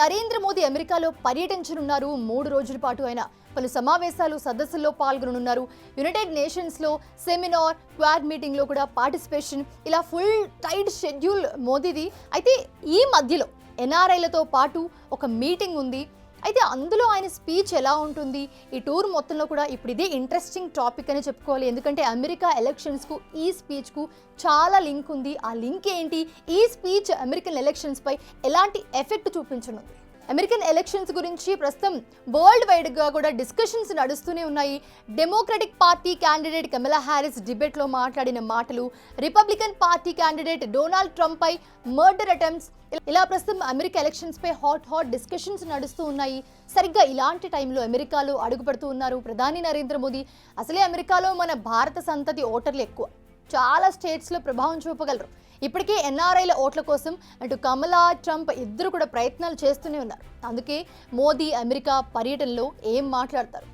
నరేంద్ర మోదీ అమెరికాలో పర్యటించనున్నారు. 3 రోజుల పాటు ఆయన పలు సమావేశాలు సదస్సుల్లో పాల్గొననున్నారు. యునైటెడ్ నేషన్స్ లో సెమినార్, క్వాడ్ మీటింగ్ లో కూడా పార్టిసిపేషన్, ఇలా ఫుల్ టైట్ షెడ్యూల్ మోదీది. అయితే ఈ మధ్యలో ఎన్ఆర్ఐలతో పాటు ఒక మీటింగ్ ఉంది. అయితే అందులో ఆయన స్పీచ్ ఎలా ఉంటుంది, ఈ టూర్ మొత్తంలో కూడా ఇప్పుడు ఇదే ఇంట్రెస్టింగ్ టాపిక్ అని చెప్పుకోవాలి. ఎందుకంటే అమెరికా ఎలక్షన్స్కు ఈ స్పీచ్కు చాలా లింక్ ఉంది. ఆ లింక్ ఏంటి, ఈ స్పీచ్ అమెరికన్ ఎలక్షన్స్పై ఎలాంటి ఎఫెక్ట్ చూపించనుంది? అమెరికన్ ఎలక్షన్స్ గురించి ప్రస్తుతం వరల్డ్ వైడ్గా కూడా డిస్కషన్స్ నడుస్తూనే ఉన్నాయి. Democratic Party candidate Kamala Harris డిబేట్లో మాట్లాడిన మాటలు, Republican Party candidate Donald Trump పై మర్డర్ అటెంప్ట్స్, ఇలా ప్రస్తుతం అమెరికా ఎలక్షన్స్ పై హాట్ డిస్కషన్స్ నడుస్తూ ఉన్నాయి. సరిగ్గా ఇలాంటి టైంలో అమెరికాలో అడుగుపెడుతూ ఉన్నారు ప్రధాని నరేంద్ర మోదీ. అసలే అమెరికాలో మన భారత సంతతి ఓటర్లు ఎక్కువ, చాలా స్టేట్స్లో ప్రభావం చూపగలరు. ఇప్పటికే ఎన్ఆర్ఐల ఓట్ల కోసం అటు కమలా, ట్రంప్ ఇద్దరు కూడా ప్రయత్నాలు చేస్తూనే ఉన్నారు. అందుకే మోదీ అమెరికా పర్యటనలో ఏం మాట్లాడతారు,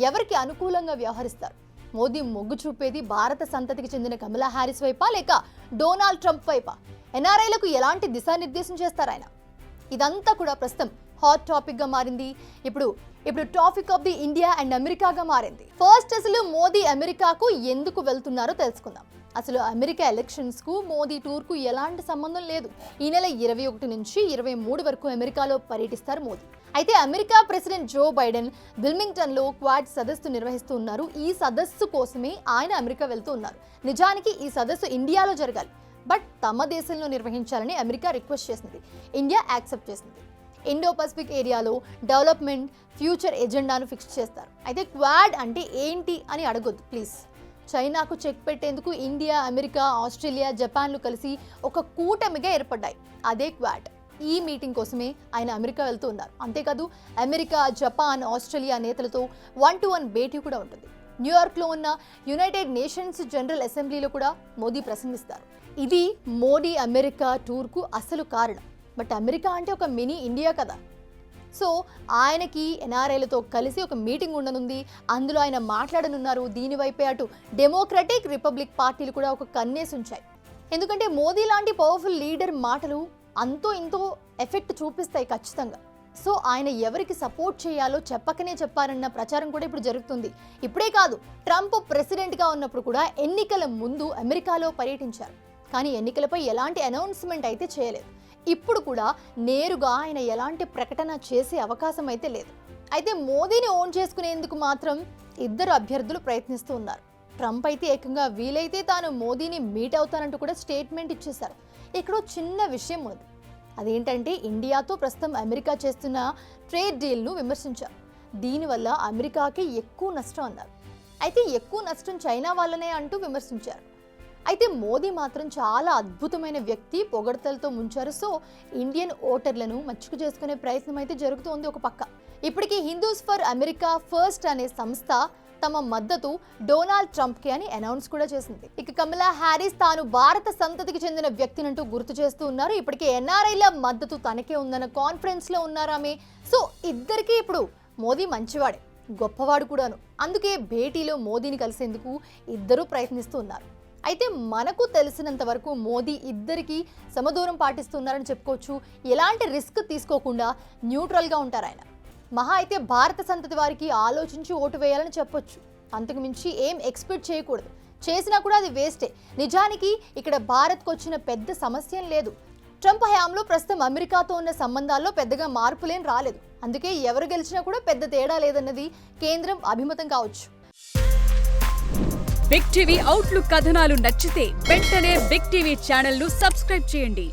ఎవరికి అనుకూలంగా వ్యవహరిస్తారు? మోదీ మొగ్గు చూపేది భారత సంతతికి చెందిన కమలా హ్యారిస్ వైపా లేక డొనాల్డ్ ట్రంప్ వైపా? ఎన్ఆర్ఐలకు ఎలాంటి దిశానిర్దేశం చేస్తారు ఆయన? ఇదంతా కూడా ప్రస్తుతం హాట్ టాపిక్గా మారింది. ఇప్పుడు topic of the India and అమెరికాగా మారింది. ఫస్ట్ అసలు మోదీ అమెరికాకు ఎందుకు వెళ్తున్నారో తెలుసుకుందాం. అసలు అమెరికా ఎలక్షన్స్కు మోదీ టూర్కు ఎలాంటి సంబంధం లేదు. ఈ నెల 21 నుంచి 23 వరకు అమెరికాలో పర్యటిస్తారు మోదీ. అయితే అమెరికా ప్రెసిడెంట్ జో బైడెన్ విల్మింగ్టన్లో క్వాడ్ సదస్సు నిర్వహిస్తూ ఉన్నారు. ఈ సదస్సు కోసమే ఆయన అమెరికా వెళ్తూ ఉన్నారు. నిజానికి ఈ సదస్సు ఇండియాలో జరగాలి, బట్ తమ దేశంలో నిర్వహించాలని అమెరికా రిక్వెస్ట్ చేసింది. ఇండియా యాక్సెప్ట్ చేసింది. ఇండో పసిఫిక్ ఏరియాలో డెవలప్మెంట్, ఫ్యూచర్ ఎజెండాను ఫిక్స్ చేస్తారు. అయితే క్వాడ్ అంటే ఏంటి అని అడగొద్దు ప్లీజ్. చైనాకు చెక్ పెట్టేందుకు ఇండియా, అమెరికా, ఆస్ట్రేలియా, జపాన్లు కలిసి ఒక కూటమిగా ఏర్పడ్డాయి. అదే క్వాడ్. ఈ మీటింగ్ కోసమే ఆయన అమెరికా వెళ్తూ ఉన్నారు. అంతేకాదు అమెరికా, జపాన్, ఆస్ట్రేలియా నేతలతో 1-to-1 భేటీ కూడా ఉంటుంది. న్యూయార్క్లో ఉన్న యునైటెడ్ నేషన్స్ జనరల్ అసెంబ్లీలో కూడా మోదీ ప్రసంగిస్తారు. ఇది మోదీ అమెరికా టూర్కు అసలు కారణం. బట్ అమెరికా అంటే ఒక మినీ ఇండియా కదా. సో ఆయనకి ఎన్ఆర్ఐలతో కలిసి ఒక మీటింగ్ ఉండనుంది. అందులో ఆయన మాట్లాడనున్నారు. దీనివైపే అటు డెమోక్రటిక్, రిపబ్లిక్ పార్టీలు కూడా ఒక కన్నేసి ఉంచాయి. ఎందుకంటే మోదీ లాంటి పవర్ఫుల్ లీడర్ మాటలు అంతో ఇంతో ఎఫెక్ట్ చూపిస్తాయి ఖచ్చితంగా. సో ఆయన ఎవరికి సపోర్ట్ చేయాలో చెప్పకనే చెప్పారన్న ప్రచారం కూడా ఇప్పుడు జరుగుతుంది. ఇప్పుడే కాదు, ట్రంప్ ప్రెసిడెంట్గా ఉన్నప్పుడు కూడా ఎన్నికల ముందు అమెరికాలో పర్యటించారు. కానీ ఎన్నికలపై ఎలాంటి అనౌన్స్మెంట్ అయితే చేయలేదు. ఇప్పుడు కూడా నేరుగా ఆయన ఎలాంటి ప్రకటన చేసే అవకాశం అయితే లేదు. అయితే మోదీని ఓన్ చేసుకునేందుకు మాత్రం ఇద్దరు అభ్యర్థులు ప్రయత్నిస్తూ ఉన్నారు. ట్రంప్ అయితే ఏకంగా వీలైతే తాను మోదీని మీట్ అవుతానంటూ కూడా స్టేట్మెంట్ ఇచ్చేశారు. ఇక్కడ చిన్న విషయం ఉంది. అదేంటంటే ఇండియాతో ప్రస్తుతం అమెరికా చేస్తున్న ట్రేడ్ డీల్ను విమర్శించారు. దీనివల్ల అమెరికాకి ఎక్కువ నష్టం అన్నారు. అయితే ఎక్కువ నష్టం చైనా వల్లనే అంటూ విమర్శించారు. అయితే మోదీ మాత్రం చాలా అద్భుతమైన వ్యక్తి, పొగడ్తలతో ముంచారు. సో ఇండియన్ ఓటర్లను మచ్చుకు చేసుకునే ప్రయత్నం అయితే జరుగుతోంది ఒక పక్క. ఇప్పటికీ హిందూస్ ఫర్ అమెరికా ఫస్ట్ అనే సంస్థ తమ మద్దతు డొనాల్డ్ ట్రంప్కి అని అనౌన్స్ కూడా చేసింది. ఇక కమలా హ్యారిస్ తాను భారత సంతతికి చెందిన వ్యక్తినంటూ గుర్తు చేస్తూ ఉన్నారు. ఇప్పటికే ఎన్ఆర్ఐల మద్దతు తనకే ఉందన్న కాన్ఫిడెన్స్లో ఉన్నారామె. సో ఇద్దరికి ఇప్పుడు మోదీ మంచివాడే, గొప్పవాడు కూడాను. అందుకే భేటీలో మోదీని కలిసేందుకు ఇద్దరూ ప్రయత్నిస్తూ ఉన్నారు. అయితే మనకు తెలిసినంత వరకు మోదీ ఇద్దరికి సమదూరం పాటిస్తున్నారని చెప్పుకోవచ్చు. ఎలాంటి రిస్క్ తీసుకోకుండా న్యూట్రల్గా ఉంటారు ఆయన. మహా అయితే భారత సంతతి వారికి ఆలోచించి ఓటు వేయాలని చెప్పొచ్చు. అంతకు మించి ఏం ఎక్స్పెక్ట్ చేయకూడదు. చేసినా కూడా అది వేస్టే. నిజానికి ఇక్కడ భారత్కు వచ్చిన పెద్ద సమస్య లేదు. ట్రంప్ హయాంలో ప్రస్తుతం అమెరికాతో ఉన్న సంబంధాల్లో పెద్దగా మార్పులేం రాలేదు. అందుకే ఎవరు గెలిచినా కూడా పెద్ద తేడా లేదన్నది కేంద్రం అభిమతం కావచ్చు. బిగ్ టీవీ అవుట్లుక్ కథనాలు నచ్చితే వెంటనే బిగ్ టీవీ ఛానల్ ను సబ్స్క్రైబ్ చేయండి.